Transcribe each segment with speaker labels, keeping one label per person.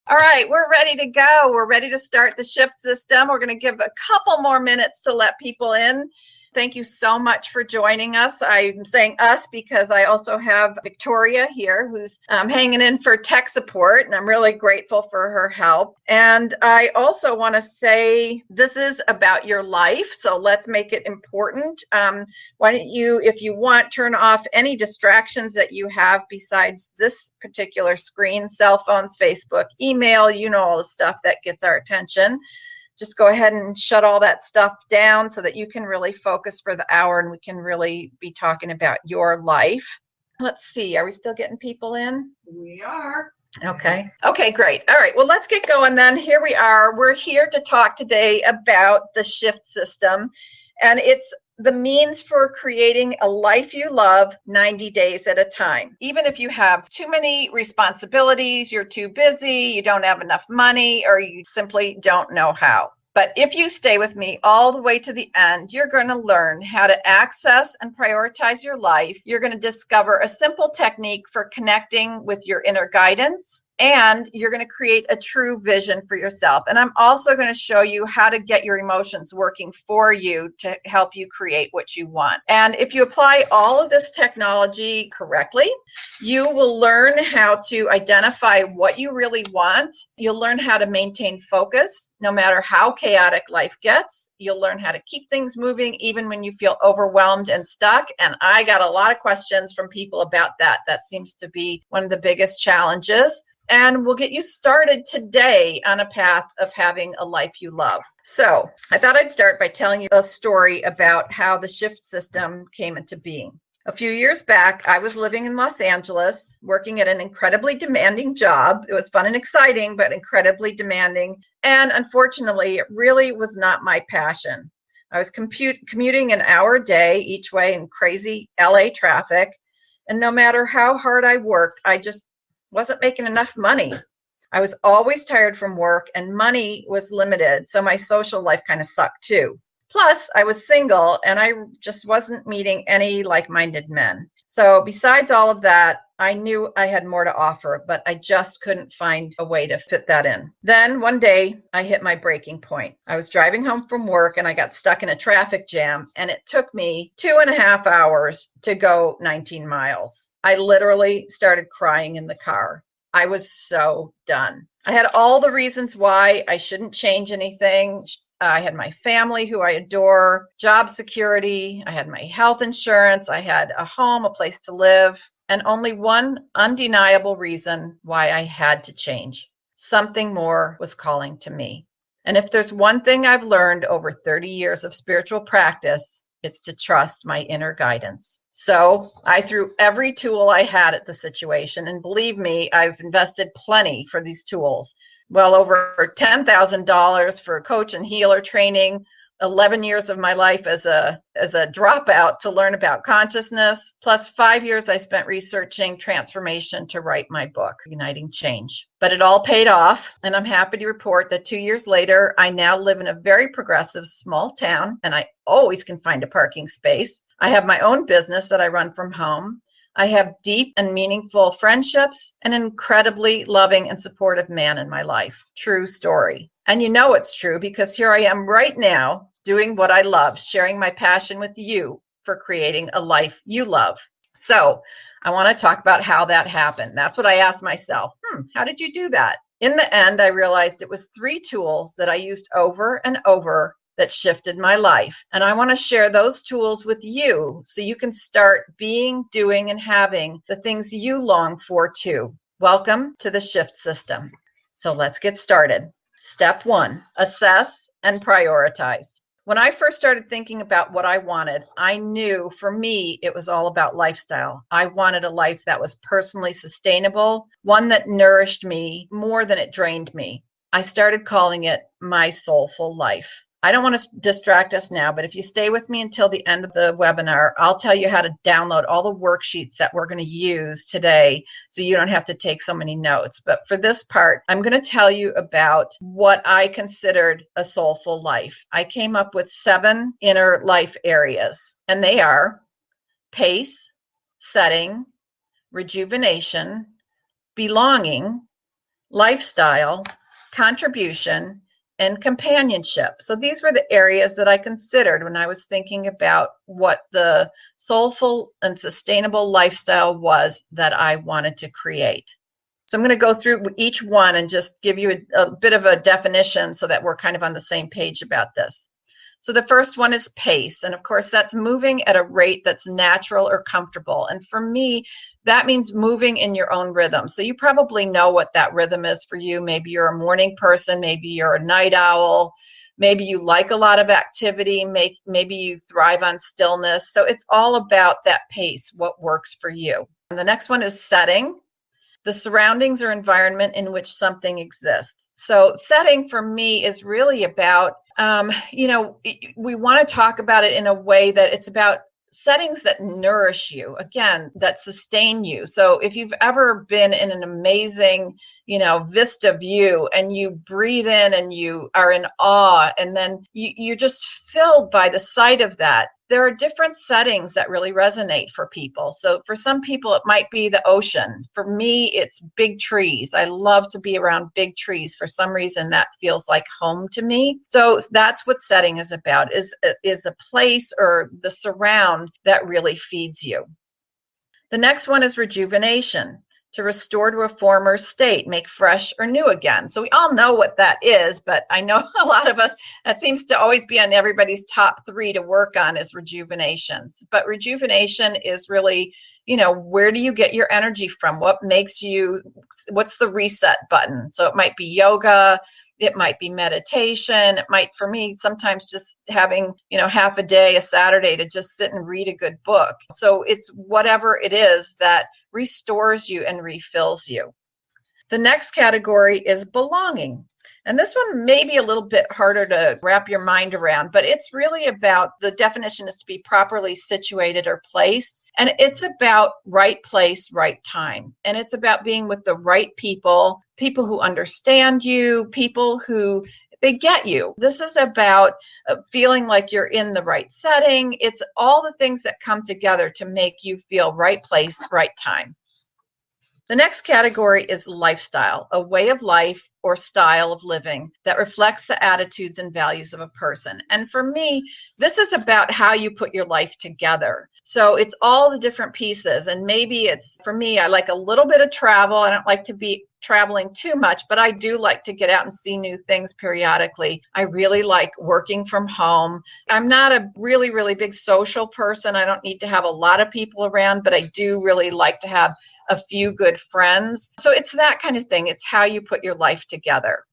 Speaker 1: All right, we're ready to go. We're ready to start the shift system. We're going to give a couple more minutes to let people in. Thank you so much for joining us. I'm saying us because I also have Victoria here who's hanging in for tech support, and I'm really grateful for her help. And I also want to say this is about your life, so let's make it important. Why don't you, if you want, turn off any distractions that you have besides this particular screen, cell phones, Facebook, email, all the stuff that gets our attention. Just go ahead and shut all that stuff down so that you can really focus for the hour and we can really be talking about your life. Let's see, are we still getting people in?
Speaker 2: We are.
Speaker 1: Okay, great. All right, well, let's get going then. Here we are. We're here to talk today about the shift system, and it's the means for creating a life you love 90 days at a time. Even if you have too many responsibilities, you're too busy, you don't have enough money, or you simply don't know how. But if you stay with me all the way to the end, you're going to learn how to access and prioritize your life. You're going to discover a simple technique for connecting with your inner guidance, and you're going to create a true vision for yourself. And I'm also going to show you how to get your emotions working for you to help you create what you want. And if you apply all of this technology correctly, you will learn how to identify what you really want. You'll learn how to maintain focus no matter how chaotic life gets. You'll learn how to keep things moving even when you feel overwhelmed and stuck. And I got a lot of questions from people about that. That seems to be one of the biggest challenges. And we'll get you started today on a path of having a life you love. So I thought I'd start by telling you a story about how the shift system came into being. A few years back, I was living in Los Angeles, working at an incredibly demanding job. It was fun and exciting, but incredibly demanding. And unfortunately, it really was not my passion. I was commuting an hour a day each way in crazy LA traffic. And no matter how hard I worked, I just wasn't making enough money. I was always tired from work and money was limited, so my social life kind of sucked too. Plus, I was single and I just wasn't meeting any like-minded men. So besides all of that, I knew I had more to offer, but I just couldn't find a way to fit that in. Then one day, I hit my breaking point. I was driving home from work and I got stuck in a traffic jam, and it took me 2.5 hours to go 19 miles. I literally started crying in the car. I was so done. I had all the reasons why I shouldn't change anything. I had my family who I adore, job security, I had my health insurance, I had a home, a place to live, and only one undeniable reason why I had to change. Something more was calling to me. And if there's one thing I've learned over 30 years of spiritual practice, it's to trust my inner guidance. So I threw every tool I had at the situation, and believe me, I've invested plenty for these tools. Well over $10,000 for coach and healer training, 11 years of my life as a dropout to learn about consciousness, plus 5 years I spent researching transformation to write my book, Igniting Change. But it all paid off, and I'm happy to report that 2 years later, I now live in a very progressive small town, and I always can find a parking space. I have my own business that I run from home. I have deep and meaningful friendships, an incredibly loving and supportive man in my life. True story. And you know it's true because here I am right now doing what I love, sharing my passion with you for creating a life you love. So I want to talk about how that happened. That's what I asked myself. How did you do that? In the end, I realized it was 3 tools that I used over and over that shifted my life. And I want to share those tools with you so you can start being, doing, and having the things you long for too. Welcome to the shift system. So let's get started. Step 1, assess and prioritize. When I first started thinking about what I wanted, I knew for me it was all about lifestyle. I wanted a life that was personally sustainable, one that nourished me more than it drained me. I started calling it my soulful life. I don't want to distract us now, but if you stay with me until the end of the webinar, I'll tell you how to download all the worksheets that we're going to use today so you don't have to take so many notes. But for this part, I'm going to tell you about what I considered a soulful life. I came up with 7 inner life areas, and they are pace, setting, rejuvenation, belonging, lifestyle, contribution, and companionship. So these were the areas that I considered when I was thinking about what the soulful and sustainable lifestyle was that I wanted to create. So I'm going to go through each one and just give you a bit of a definition so that we're kind of on the same page about this. So the first one is pace. And of course, that's moving at a rate that's natural or comfortable. And for me, that means moving in your own rhythm. So you probably know what that rhythm is for you. Maybe you're a morning person. Maybe you're a night owl. Maybe you like a lot of activity. Maybe you thrive on stillness. So it's all about that pace, what works for you. And the next one is setting. The surroundings or environment in which something exists. So setting for me is really about, we want to talk about it in a way that it's about settings that nourish you, again, that sustain you. So if you've ever been in an amazing, vista view and you breathe in and you are in awe and then you're just filled by the sight of that. There are different settings that really resonate for people. So for some people, it might be the ocean. For me, it's big trees. I love to be around big trees. For some reason, that feels like home to me. So that's what setting is about, is a place or the surround that really feeds you. The next one is rejuvenation. To restore to a former state, make fresh or new again. So we all know what that is, but I know a lot of us, that seems to always be on everybody's top 3 to work on is rejuvenation. But rejuvenation is really, where do you get your energy from? What makes you, what's the reset button? So it might be yoga, it might be meditation. It might, for me, sometimes just having, half a day, a Saturday to just sit and read a good book. So it's whatever it is that restores you and refills you. The next category is belonging. And this one may be a little bit harder to wrap your mind around, but it's really about, the definition is to be properly situated or placed. And it's about right place, right time. And it's about being with the right people, people who understand you, people who they get you. This is about feeling like you're in the right setting. It's all the things that come together to make you feel right place, right time. The next category is lifestyle, a way of life or style of living that reflects the attitudes and values of a person. And for me, this is about how you put your life together. So it's all the different pieces. And maybe it's, for me, I like a little bit of travel. I don't like to be traveling too much, but I do like to get out and see new things periodically. I really like working from home. I'm not a really, really big social person. I don't need to have a lot of people around, but I do really like to have a few good friends. So it's that kind of thing. It's how you put your life together.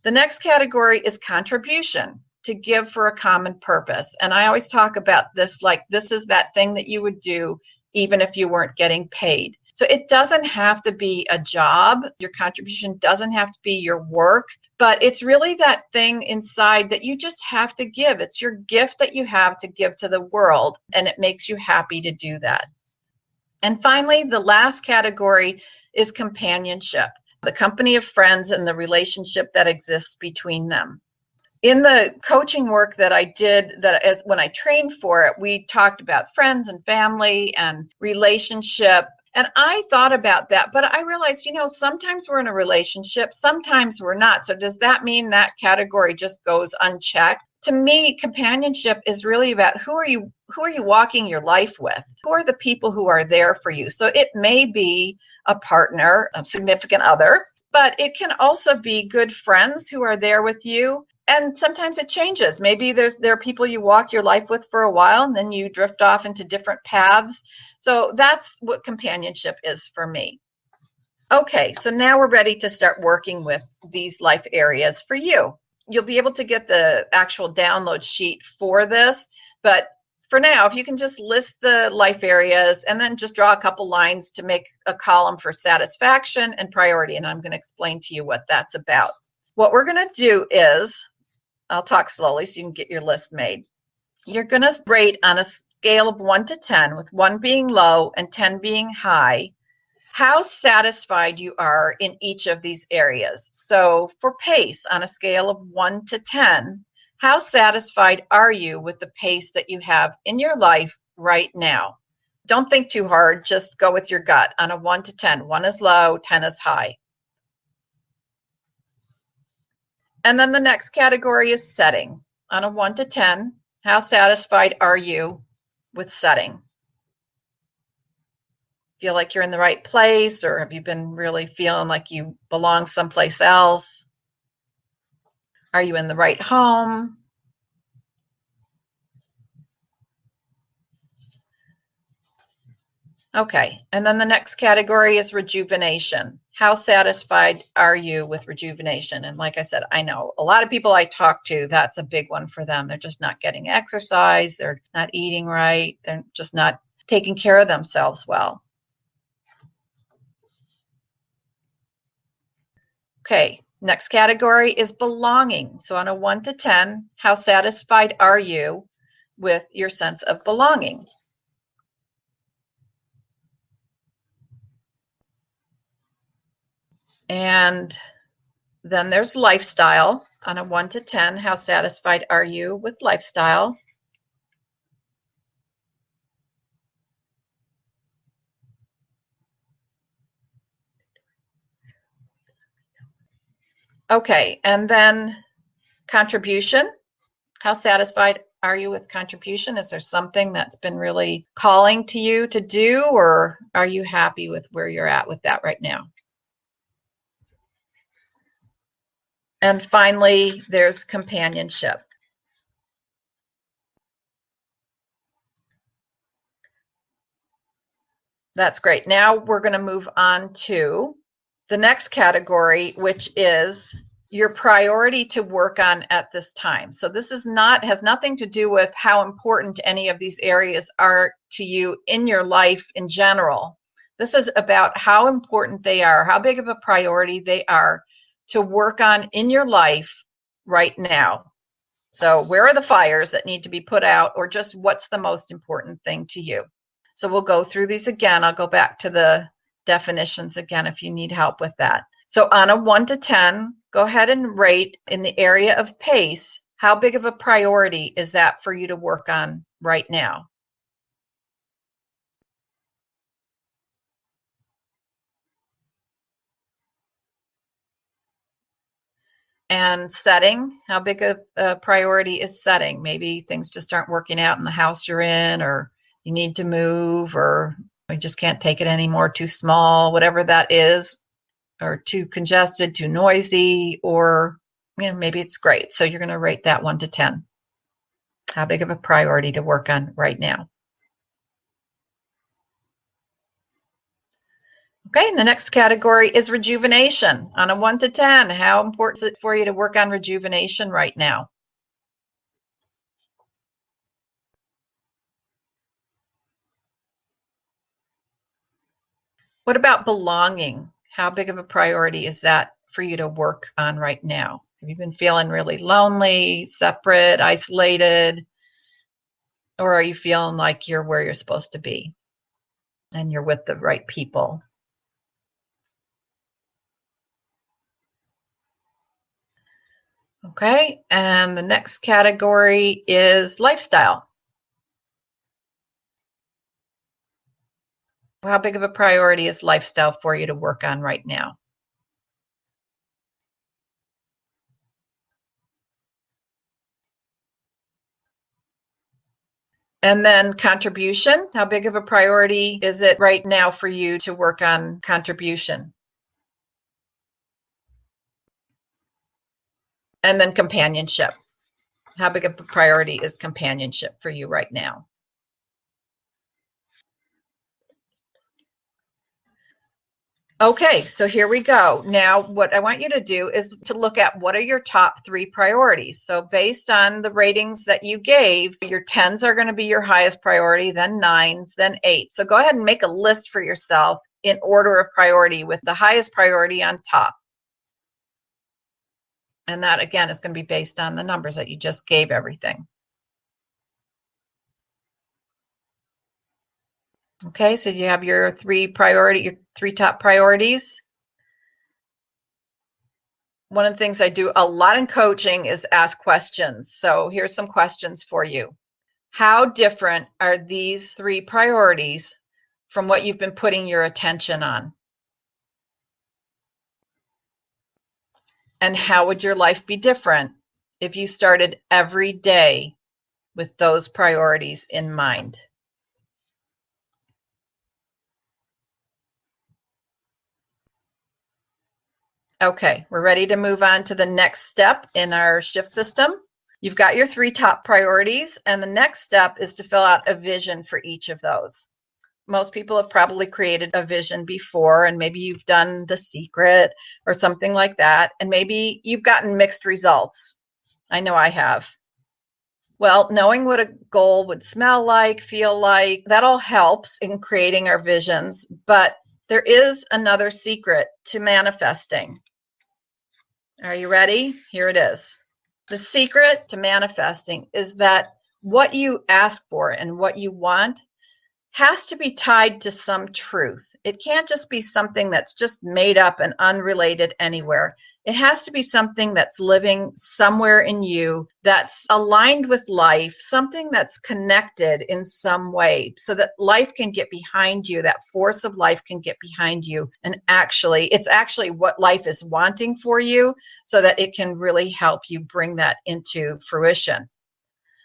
Speaker 1: The next category is contribution, to give for a common purpose. And I always talk about this like this is that thing that you would do even if you weren't getting paid. So it doesn't have to be a job. Your contribution doesn't have to be your work, but it's really that thing inside that you just have to give. It's your gift that you have to give to the world, and it makes you happy to do that. And finally, the last category is companionship, the company of friends and the relationship that exists between them. In the coaching work that I did, when I trained for it, we talked about friends and family and relationship. And I thought about that, but I realized, sometimes we're in a relationship, sometimes we're not. So does that mean that category just goes unchecked? To me, companionship is really about who are you walking your life with? Who are the people who are there for you? So it may be a partner, a significant other, but it can also be good friends who are there with you. And sometimes it changes. Maybe there are people you walk your life with for a while, and then you drift off into different paths. So that's what companionship is for me. Okay, so now we're ready to start working with these life areas for you. You'll be able to get the actual download sheet for this, but for now, if you can just list the life areas and then just draw a couple lines to make a column for satisfaction and priority, and I'm going to explain to you what that's about. What we're going to do is, I'll talk slowly so you can get your list made. You're going to rate on a scale of 1 to 10, with 1 being low and 10 being high, how satisfied you are in each of these areas. So for pace, on a scale of 1 to 10, how satisfied are you with the pace that you have in your life right now? Don't think too hard, just go with your gut on a 1 to 10. 1 is low, 10 is high. And then the next category is setting. On a 1 to 10, how satisfied are you with setting? Feel like you're in the right place, or have you been really feeling like you belong someplace else? Are you in the right home? Okay, and then the next category is rejuvenation. How satisfied are you with rejuvenation? And like I said, I know a lot of people I talk to, that's a big one for them. They're just not getting exercise, they're not eating right, they're just not taking care of themselves well. Okay, next category is belonging. So on a 1 to 10, how satisfied are you with your sense of belonging? And then there's lifestyle. On a 1 to 10, how satisfied are you with lifestyle? Okay, and then contribution. How satisfied are you with contribution? Is there something that's been really calling to you to do, or are you happy with where you're at with that right now? And finally, there's companionship. That's great. Now we're going to move on to the next category, which is your priority to work on at this time. So this is has nothing to do with how important any of these areas are to you in your life in general. This is about how important they are, how big of a priority they are to work on in your life right now. So where are the fires that need to be put out, or just what's the most important thing to you? So we'll go through these again. I'll go back to the definitions again if you need help with that. So on a 1 to 10, go ahead and rate in the area of pace. How big of a priority is that for you to work on right now? And setting, how big of a priority is setting? Maybe things just aren't working out in the house you're in, or you need to move, or you just can't take it anymore, too small, whatever that is, or too congested, too noisy, or maybe it's great. So you're going to rate that 1 to 10. How big of a priority to work on right now? Okay, and the next category is rejuvenation. On a 1 to 10, how important is it for you to work on rejuvenation right now? What about belonging? How big of a priority is that for you to work on right now? Have you been feeling really lonely, separate, isolated, or are you feeling like you're where you're supposed to be and you're with the right people? Okay, and the next category is lifestyle. How big of a priority is lifestyle for you to work on right now? And then contribution. How big of a priority is it right now for you to work on contribution? And then companionship. How big of a priority is companionship for you right now? Okay, so here we go. Now, what I want you to do is to look at what are your top 3 priorities. So based on the ratings that you gave, your 10s are going to be your highest priority, then 9s, then 8. So go ahead and make a list for yourself in order of priority with the highest priority on top. And that, again, is going to be based on the numbers that you just gave everything. Okay, so you have your 3 top priorities. One of the things I do a lot in coaching is ask questions. So here's some questions for you. How different are these 3 priorities from what you've been putting your attention on? And how would your life be different if you started every day with those priorities in mind? Okay, we're ready to move on to the next step in our shift system. You've got your 3 top priorities, and the next step is to fill out a vision for each of those. Most people have probably created a vision before, and maybe you've done The Secret or something like that, and maybe you've gotten mixed results. I know I have. Well, knowing what a goal would smell like, feel like, that all helps in creating our visions, but there is another secret to manifesting. Are you ready? Here it is. The secret to manifesting is that what you ask for and what you want has to be tied to some truth. It can't just be something that's just made up and unrelated anywhere. It has to be something that's living somewhere in you, that's aligned with life, something that's connected in some way so that life can get behind you, that force of life can get behind you. And it's actually what life is wanting for you so that it can really help you bring that into fruition.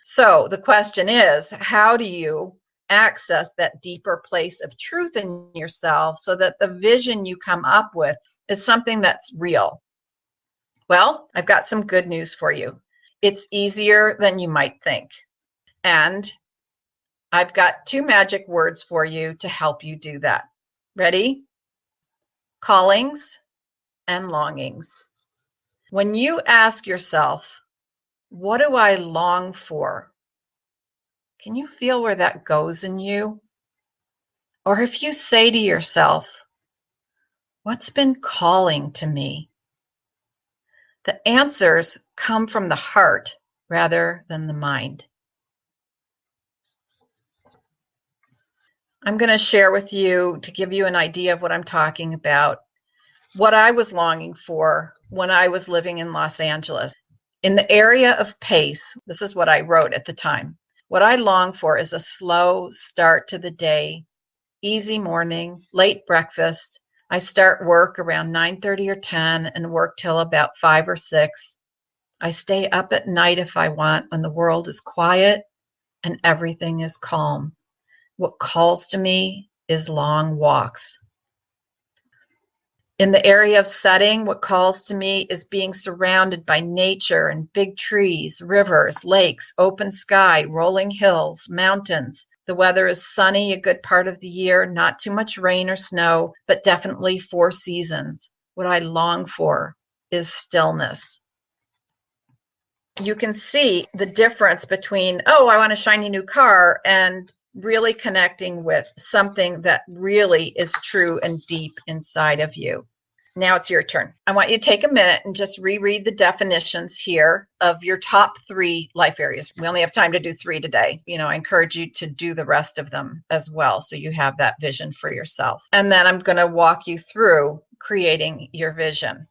Speaker 1: So the question is, how do you access that deeper place of truth in yourself so that the vision you come up with is something that's real? Well, I've got some good news for you. It's easier than you might think. And I've got 2 magic words for you to help you do that. Ready? Callings and longings. When you ask yourself, what do I long for? Can you feel where that goes in you? Or if you say to yourself, what's been calling to me? The answers come from the heart rather than the mind. I'm going to share with you, to give you an idea of what I'm talking about, what I was longing for when I was living in Los Angeles. In the area of pace, this is what I wrote at the time. What I long for is a slow start to the day, easy morning, late breakfast. I start work around 9:30 or 10 and work till about 5 or 6. I stay up at night if I want when the world is quiet and everything is calm. What calls to me is long walks. In the area of setting, what calls to me is being surrounded by nature and big trees, rivers, lakes, open sky, rolling hills, mountains. The weather is sunny a good part of the year, not too much rain or snow, but definitely 4 seasons. What I long for is stillness. You can see the difference between, oh, I want a shiny new car, and really connecting with something that really is true and deep inside of you. Now it's your turn. I want you to take a minute and just reread the definitions here of your top 3 life areas. We only have time to do 3 today. I encourage you to do the rest of them as well so you have that vision for yourself. And then I'm going to walk you through creating your vision.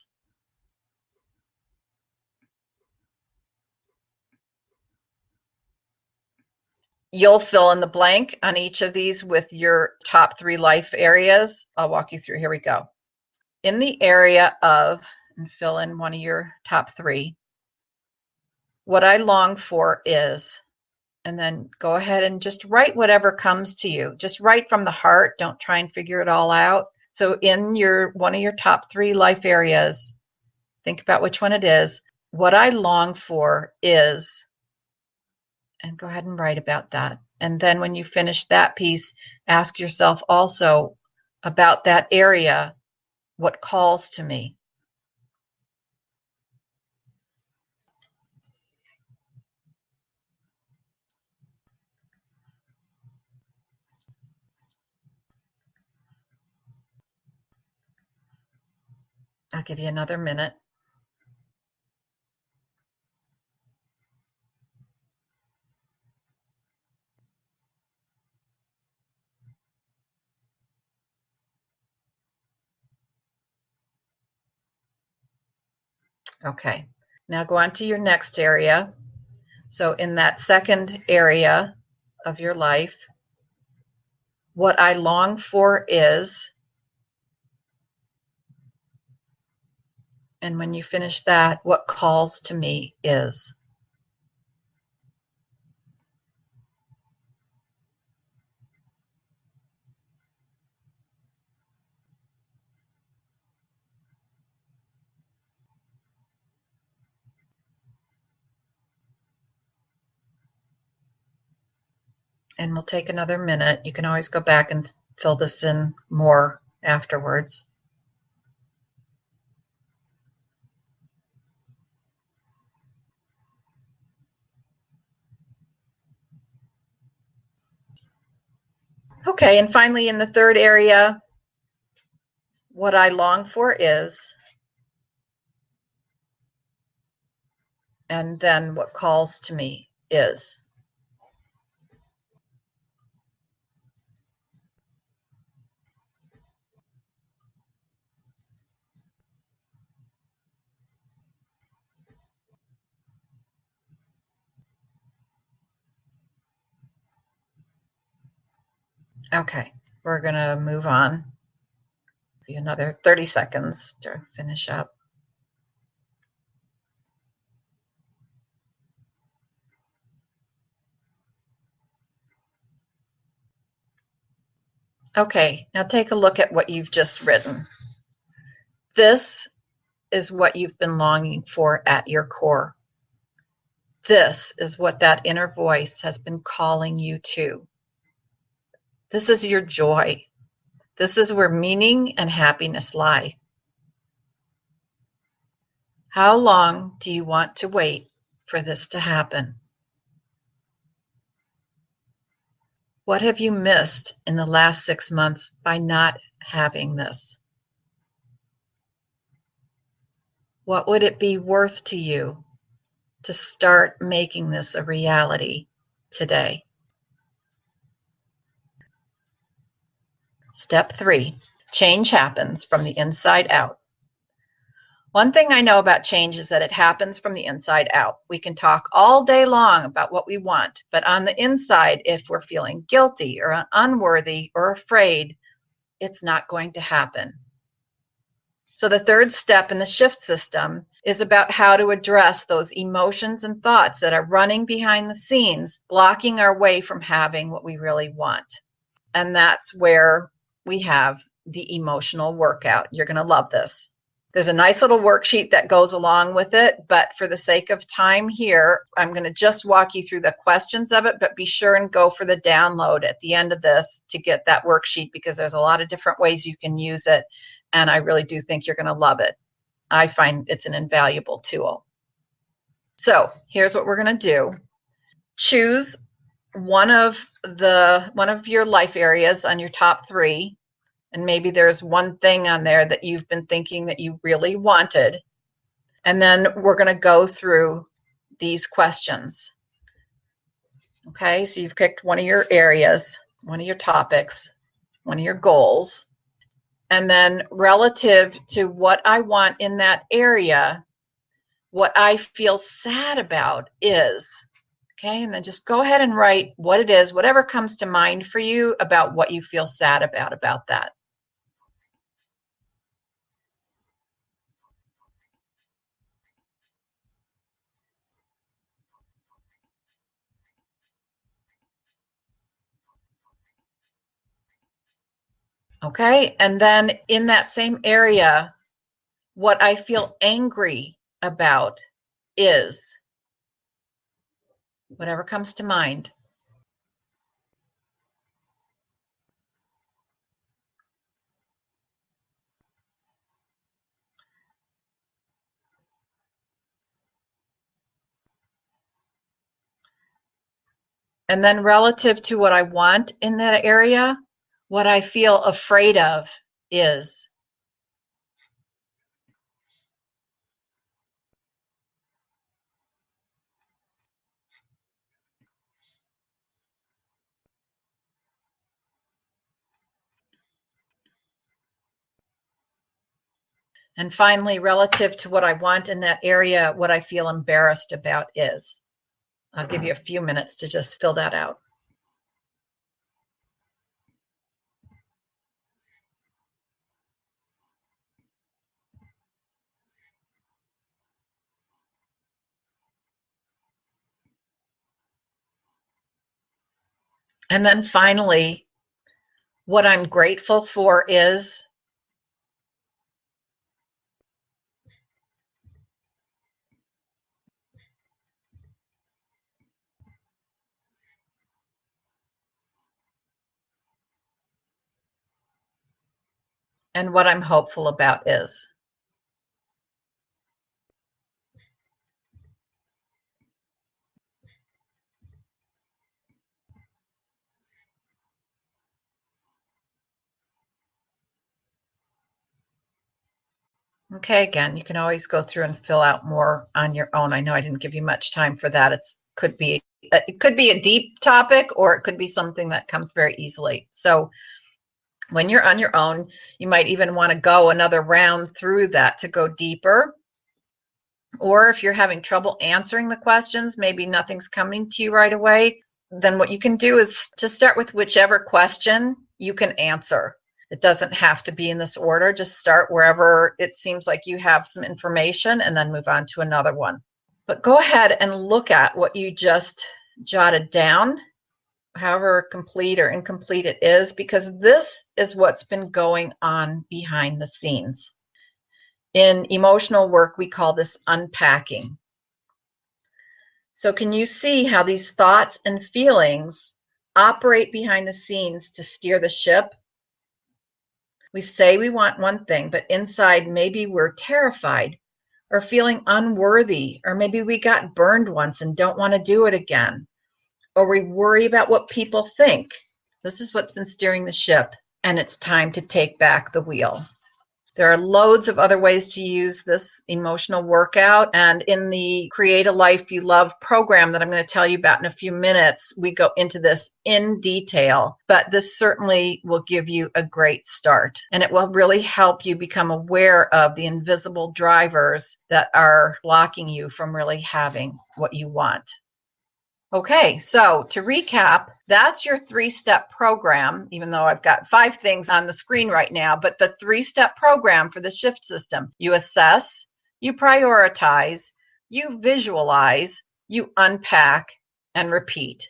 Speaker 1: You'll fill in the blank on each of these with your top 3 life areas. I'll walk you through. Here we go. In the area of, and fill in one of your top 3, what I long for is, and then go ahead and just write whatever comes to you. Just write from the heart. Don't try and figure it all out. So in one of your top 3 life areas, think about which one it is. What I long for is, and go ahead and write about that. And then when you finish that piece, ask yourself also about that area, what calls to me? I'll give you another minute. Okay, now go on to your next area. So in that second area of your life, what I long for is, And when you finish that, what calls to me is. And we'll take another minute. You can always go back and fill this in more afterwards. Okay, and finally in the third area, what I long for is, and then what calls to me is. Okay, we're gonna move on. Another 30 seconds to finish up. Okay, now take a look at what you've just written. This is what you've been longing for at your core. This is what that inner voice has been calling you to. This is your joy. This is where meaning and happiness lie. How long do you want to wait for this to happen? What have you missed in the last 6 months by not having this? What would it be worth to you to start making this a reality today? Step 3, change happens from the inside out. One thing I know about change is that it happens from the inside out. We can talk all day long about what we want, but on the inside, if we're feeling guilty or unworthy or afraid, it's not going to happen. So the third step in the shift system is about how to address those emotions and thoughts that are running behind the scenes, blocking our way from having what we really want. And that's where we have the emotional workout. You're going to love this. There's a nice little worksheet that goes along with it, but for the sake of time here, I'm going to just walk you through the questions of it, but be sure and go for the download at the end of this to get that worksheet, because there's a lot of different ways you can use it, and I really do think you're going to love it. I find it's an invaluable tool. So here's what we're going to do. Choose one of your life areas on your top 3. And maybe there's one thing on there that you've been thinking that you really wanted. And then we're going to go through these questions. Okay, so you've picked one of your areas, one of your topics, one of your goals. And then relative to what I want in that area, what I feel sad about is. Okay, and then just go ahead and write what it is, whatever comes to mind for you about what you feel sad about that. Okay, and then in that same area, what I feel angry about is whatever comes to mind. And then relative to what I want in that area, what I feel afraid of is. And finally, relative to what I want in that area, what I feel embarrassed about is. I'll give you a few minutes to just fill that out. And then finally, what I'm grateful for is, and what I'm hopeful about is. Okay, again, you can always go through and fill out more on your own. I know I didn't give you much time for that. It could be a deep topic, or it could be something that comes very easily. So when you're on your own, you might even want to go another round through that to go deeper. Or if you're having trouble answering the questions, maybe nothing's coming to you right away, then what you can do is just start with whichever question you can answer. It doesn't have to be in this order. Just start wherever it seems like you have some information and then move on to another one. But go ahead and look at what you just jotted down, however complete or incomplete it is, because this is what's been going on behind the scenes. In emotional work, we call this unpacking. So can you see how these thoughts and feelings operate behind the scenes to steer the ship? We say we want one thing, but inside maybe we're terrified or feeling unworthy, or maybe we got burned once and don't want to do it again, or we worry about what people think. This is what's been steering the ship, and it's time to take back the wheel. There are loads of other ways to use this emotional workout. And in the Create a Life You Love program that I'm going to tell you about in a few minutes, we go into this in detail. But this certainly will give you a great start. And it will really help you become aware of the invisible drivers that are blocking you from really having what you want. Okay, so to recap, that's your 3-step program, even though I've got 5 things on the screen right now, but the 3-step program for the shift system. You assess, you prioritize, you visualize, you unpack, and repeat.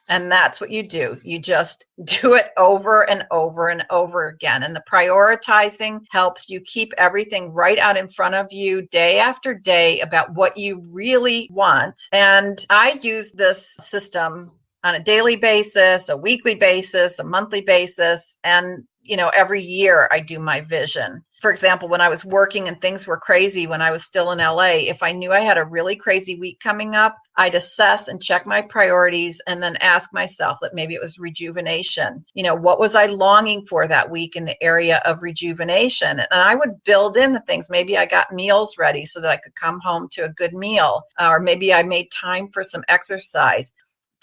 Speaker 1: And that's what you do. You just do it over and over and over again. And the prioritizing helps you keep everything right out in front of you day after day about what you really want. And I use this system on a daily basis, a weekly basis, a monthly basis, and every year I do my vision. For example, when I was working and things were crazy when I was still in LA, if I knew I had a really crazy week coming up, I'd assess and check my priorities and then ask myself that maybe it was rejuvenation. What was I longing for that week in the area of rejuvenation? And I would build in the things. Maybe I got meals ready so that I could come home to a good meal, or maybe I made time for some exercise.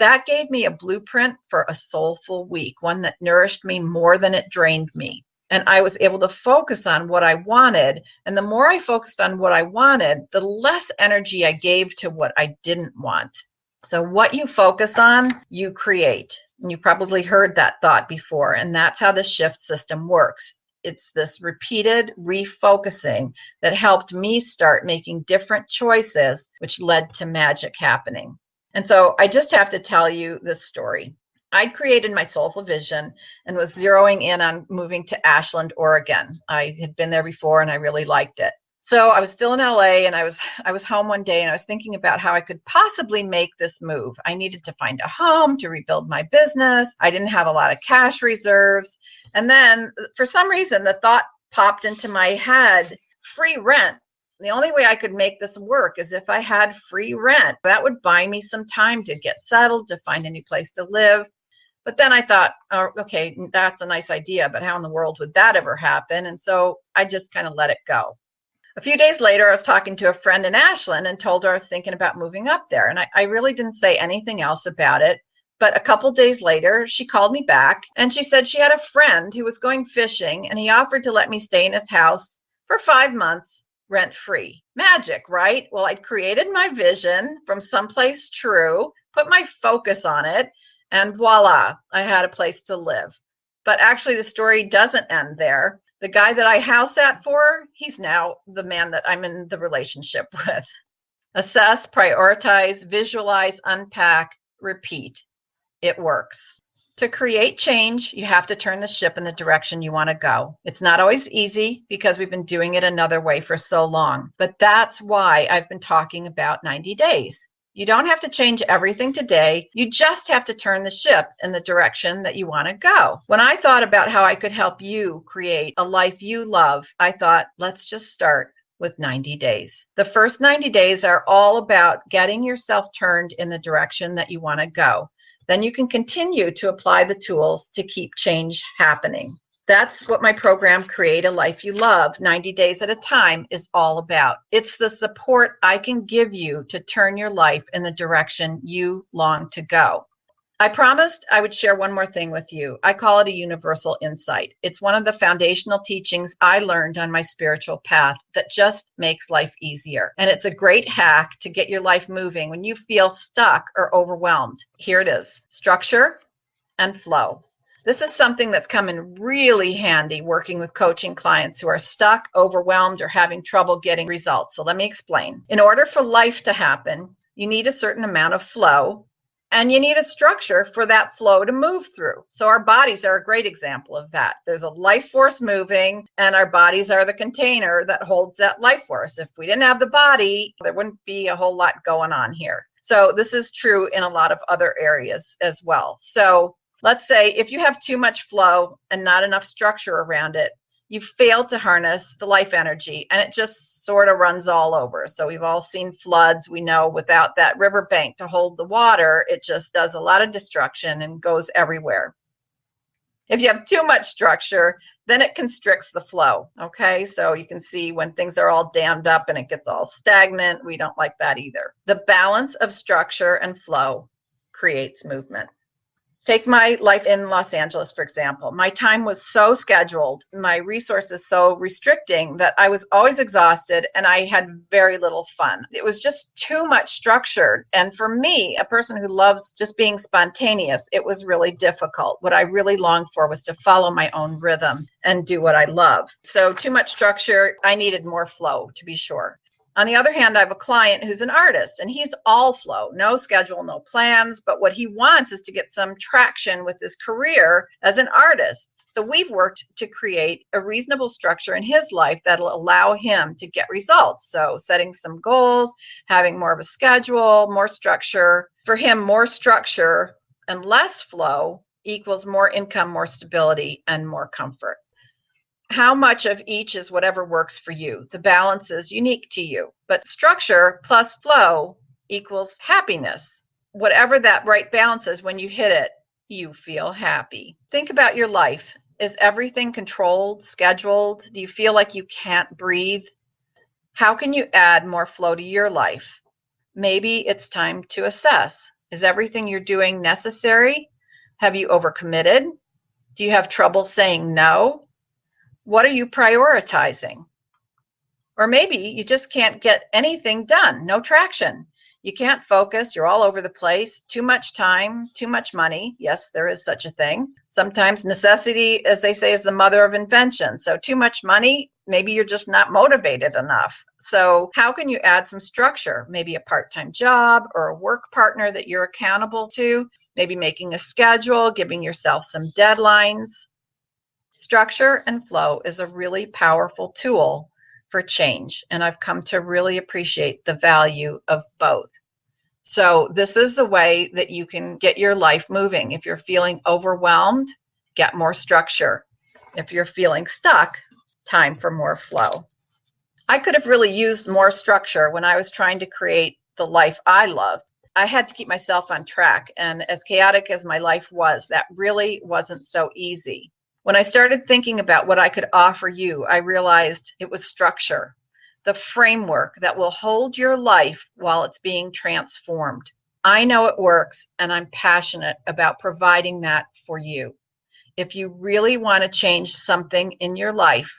Speaker 1: That gave me a blueprint for a soulful week, one that nourished me more than it drained me. And I was able to focus on what I wanted. And the more I focused on what I wanted, the less energy I gave to what I didn't want. So what you focus on, you create. And you probably heard that thought before. And that's how the shift system works. It's this repeated refocusing that helped me start making different choices, which led to magic happening. And so I just have to tell you this story. I'd created my soulful vision and was zeroing in on moving to Ashland, Oregon. I had been there before and I really liked it. So I was still in LA and I was home one day and I was thinking about how I could possibly make this move. I needed to find a home to rebuild my business. I didn't have a lot of cash reserves. And then for some reason, the thought popped into my head, free rent. The only way I could make this work is if I had free rent. That would buy me some time to get settled, to find a new place to live. But then I thought, oh, okay, that's a nice idea, but how in the world would that ever happen? And so I just kind of let it go. A few days later, I was talking to a friend in Ashland and told her I was thinking about moving up there. And I really didn't say anything else about it. But a couple days later, she called me back and she said she had a friend who was going fishing and he offered to let me stay in his house for 5 months rent-free. Magic, right? Well, I'd created my vision from someplace true, put my focus on it, and voila, I had a place to live. But actually, the story doesn't end there. The guy that I house sat for, he's now the man that I'm in the relationship with. Assess, prioritize, visualize, unpack, repeat. It works. To create change, you have to turn the ship in the direction you want to go. It's not always easy because we've been doing it another way for so long, but that's why I've been talking about 90 days. You don't have to change everything today. You just have to turn the ship in the direction that you want to go. When I thought about how I could help you create a life you love, I thought, let's just start with 90 days. The first 90 days are all about getting yourself turned in the direction that you want to go. Then you can continue to apply the tools to keep change happening. That's what my program, Create a Life You Love, 90 Days at a Time, is all about. It's the support I can give you to turn your life in the direction you long to go. I promised I would share one more thing with you. I call it a universal insight. It's one of the foundational teachings I learned on my spiritual path that just makes life easier. And it's a great hack to get your life moving when you feel stuck or overwhelmed. Here it is: structure and flow. This is something that's come in really handy working with coaching clients who are stuck, overwhelmed, or having trouble getting results. So let me explain. In order for life to happen, you need a certain amount of flow, and you need a structure for that flow to move through. So our bodies are a great example of that. There's a life force moving, and our bodies are the container that holds that life force. If we didn't have the body, there wouldn't be a whole lot going on here. So this is true in a lot of other areas as well. So let's say if you have too much flow and not enough structure around it, you fail to harness the life energy, and it just sort of runs all over. So we've all seen floods. We know without that riverbank to hold the water, it just does a lot of destruction and goes everywhere. If you have too much structure, then it constricts the flow. Okay, so you can see when things are all dammed up and it gets all stagnant, we don't like that either. The balance of structure and flow creates movement. Take my life in Los Angeles, for example. My time was so scheduled, my resources so restricting that I was always exhausted and I had very little fun. It was just too much structured. And for me, a person who loves just being spontaneous, it was really difficult. What I really longed for was to follow my own rhythm and do what I love. So too much structure, I needed more flow, to be sure. On the other hand, I have a client who's an artist, and he's all flow, no schedule, no plans, but what he wants is to get some traction with his career as an artist. So we've worked to create a reasonable structure in his life that'll allow him to get results. So setting some goals, having more of a schedule, more structure. For him, more structure and less flow equals more income, more stability, and more comfort. How much of each is whatever works for you. The balance is unique to you, but structure plus flow equals happiness. Whatever that right balance is, when you hit it, you feel happy. Think about your life. Is everything controlled, scheduled? Do you feel like you can't breathe? How can you add more flow to your life? Maybe it's time to assess. Is everything you're doing necessary? Have you overcommitted? Do you have trouble saying no? What are you prioritizing? Or maybe you just can't get anything done, no traction. You can't focus, you're all over the place, too much time, too much money. Yes, there is such a thing. Sometimes necessity, as they say, is the mother of invention. So too much money, maybe you're just not motivated enough. So how can you add some structure? Maybe a part-time job or a work partner that you're accountable to, maybe making a schedule, giving yourself some deadlines. Structure and flow is a really powerful tool for change, and I've come to really appreciate the value of both. So this is the way that you can get your life moving. If you're feeling overwhelmed, get more structure. If you're feeling stuck, time for more flow. I could have really used more structure when I was trying to create the life I loved. I had to keep myself on track, and as chaotic as my life was, that really wasn't so easy. When I started thinking about what I could offer you, I realized it was structure, the framework that will hold your life while it's being transformed. I know it works, and I'm passionate about providing that for you. If you really want to change something in your life,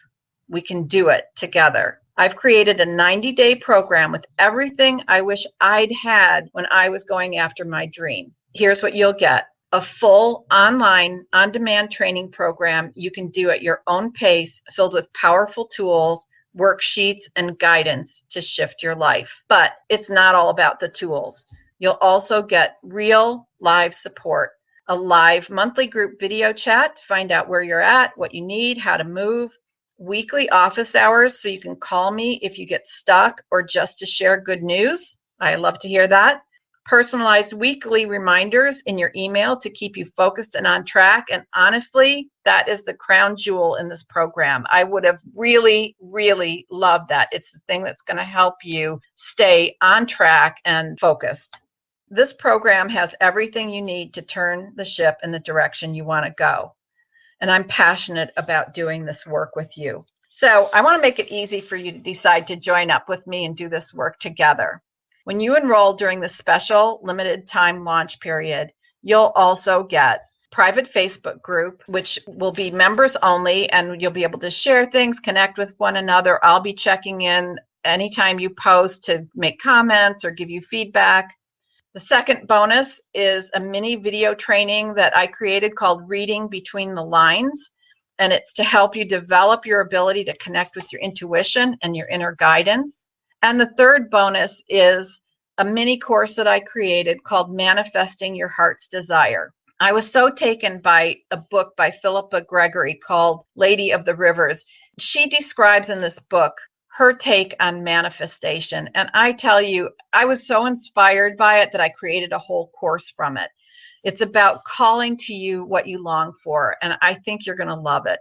Speaker 1: we can do it together. I've created a 90-day program with everything I wish I'd had when I was going after my dream. Here's what you'll get. A full online on-demand training program you can do at your own pace, filled with powerful tools, worksheets, and guidance to shift your life. But it's not all about the tools. You'll also get real live support a live monthly group video chat to find out where you're at, what you need, how to move, weekly office hours so you can call me if you get stuck or just to share good news. I love to hear that. Personalized weekly reminders in your email to keep you focused and on track. And honestly, that is the crown jewel in this program. I would have really, really loved that. It's the thing that's going to help you stay on track and focused. This program has everything you need to turn the ship in the direction you want to go. And I'm passionate about doing this work with you. So I want to make it easy for you to decide to join up with me and do this work together. When you enroll during the special limited time launch period, you'll also get private Facebook group, which will be members only, and you'll be able to share things, connect with one another. I'll be checking in anytime you post to make comments or give you feedback. The second bonus is a mini video training that I created called Reading Between the Lines, and it's to help you develop your ability to connect with your intuition and your inner guidance. And the third bonus is a mini course that I created called Manifesting Your Heart's Desire. I was so taken by a book by Philippa Gregory called Lady of the Rivers. She describes in this book her take on manifestation. And I tell you, I was so inspired by it that I created a whole course from it. It's about calling to you what you long for, and I think you're going to love it.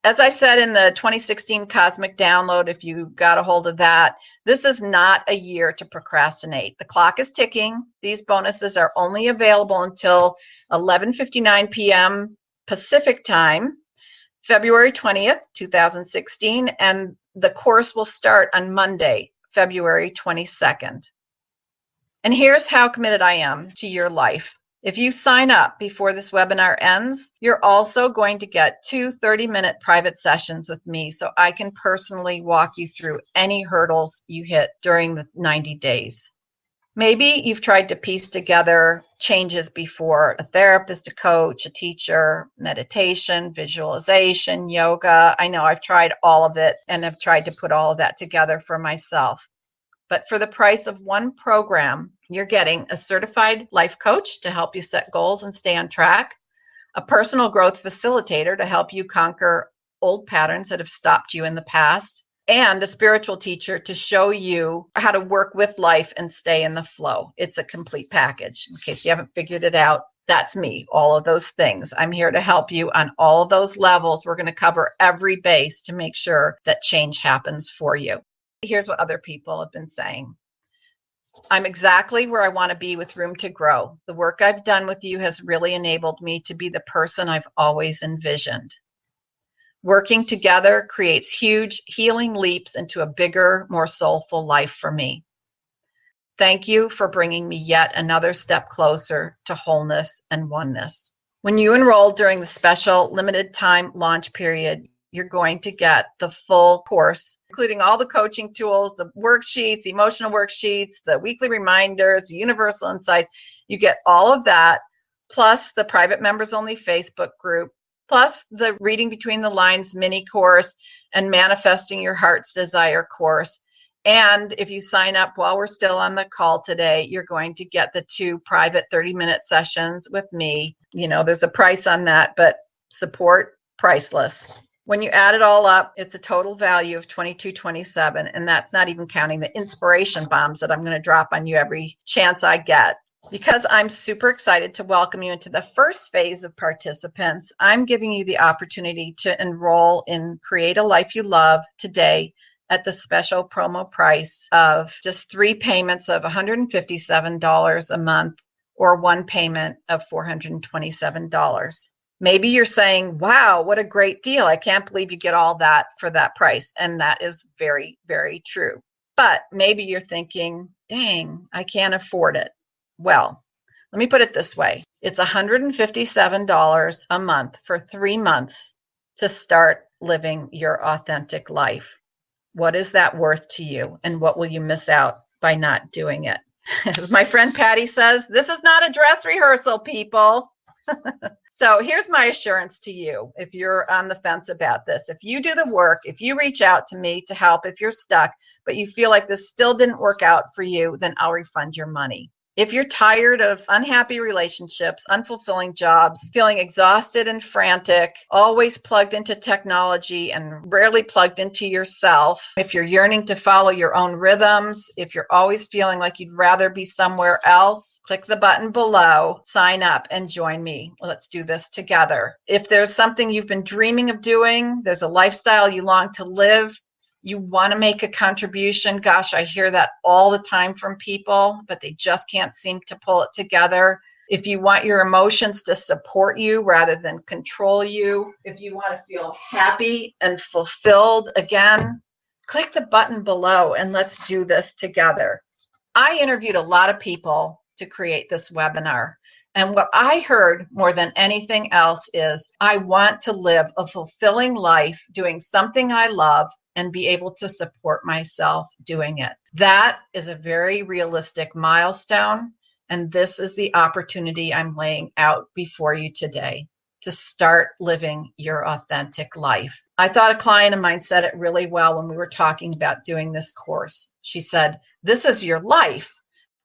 Speaker 1: As I said in the 2016 Cosmic Download, if you got a hold of that, this is not a year to procrastinate. The clock is ticking. These bonuses are only available until 11:59 p.m. Pacific time, February 20th, 2016, and the course will start on Monday, February 22nd. And here's how committed I am to your life. If you sign up before this webinar ends, you're also going to get 2 30-minute private sessions with me so I can personally walk you through any hurdles you hit during the 90 days. Maybe you've tried to piece together changes before: a therapist, a coach, a teacher, meditation, visualization, yoga. I know I've tried all of it and have tried to put all of that together for myself. But for the price of one program, you're getting a certified life coach to help you set goals and stay on track, a personal growth facilitator to help you conquer old patterns that have stopped you in the past, and a spiritual teacher to show you how to work with life and stay in the flow. It's a complete package. In case you haven't figured it out, that's me, all of those things. I'm here to help you on all of those levels. We're going to cover every base to make sure that change happens for you. Here's what other people have been saying. I'm exactly where I want to be with room to grow. The work I've done with you has really enabled me to be the person I've always envisioned. Working together creates huge healing leaps into a bigger, more soulful life for me. Thank you for bringing me yet another step closer to wholeness and oneness. When you enroll during the special limited time launch period, you're going to get the full course, including all the coaching tools, the worksheets, emotional worksheets, the weekly reminders, the universal insights. You get all of that, plus the private members only Facebook group, plus the Reading Between the Lines mini course and Manifesting Your Heart's Desire course. And if you sign up while we're still on the call today, you're going to get the 2 private 30-minute sessions with me. You know, there's a price on that, but support, priceless. When you add it all up, it's a total value of $22.27, and that's not even counting the inspiration bombs that I'm going to drop on you every chance I get. Because I'm super excited to welcome you into the first phase of participants, I'm giving you the opportunity to enroll in Create a Life You Love today at the special promo price of just 3 payments of $157 a month or 1 payment of $427. Maybe you're saying, wow, what a great deal. I can't believe you get all that for that price. And that is very, very true. But maybe you're thinking, dang, I can't afford it. Well, let me put it this way. It's $157 a month for 3 months to start living your authentic life. What is that worth to you? And what will you miss out by not doing it? As my friend Patty says, this is not a dress rehearsal, people. So here's my assurance to you if you're on the fence about this. If you do the work, if you reach out to me to help, if you're stuck, but you feel like this still didn't work out for you, then I'll refund your money. If you're tired of unhappy relationships, unfulfilling jobs, feeling exhausted and frantic, always plugged into technology and rarely plugged into yourself, if you're yearning to follow your own rhythms, if you're always feeling like you'd rather be somewhere else, click the button below, sign up, and join me. Let's do this together. If there's something you've been dreaming of doing, there's a lifestyle you long to live, you want to make a contribution. Gosh, I hear that all the time from people, but they just can't seem to pull it together. If you want your emotions to support you rather than control you, if you want to feel happy and fulfilled again, click the button below and let's do this together. I interviewed a lot of people to create this webinar. And what I heard more than anything else is, I want to live a fulfilling life doing something I love and be able to support myself doing it. That is a very realistic milestone. And this is the opportunity I'm laying out before you today to start living your authentic life. I thought a client of mine said it really well when we were talking about doing this course. She said, "This is your life.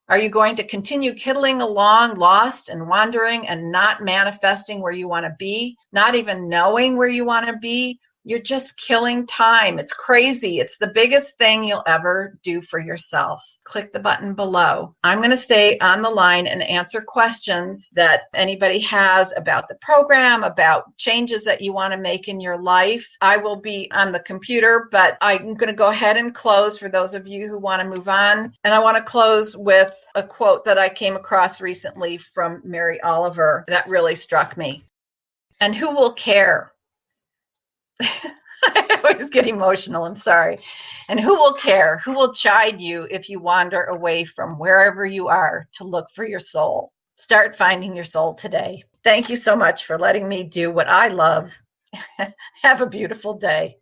Speaker 1: Are you going to continue kiddling along, lost and wandering and not manifesting where you want to be, not even knowing where you want to be? You're just killing time. It's crazy. It's the biggest thing you'll ever do for yourself." Click the button below. I'm going to stay on the line and answer questions that anybody has about the program, about changes that you want to make in your life. I will be on the computer, but I'm going to go ahead and close for those of you who want to move on. And I want to close with a quote that I came across recently from Mary Oliver that really struck me. "And who will care?" I always get emotional, I'm sorry. "And who will care? Who will chide you if you wander away from wherever you are to look for your soul?" Start finding your soul today. Thank you so much for letting me do what I love. Have a beautiful day.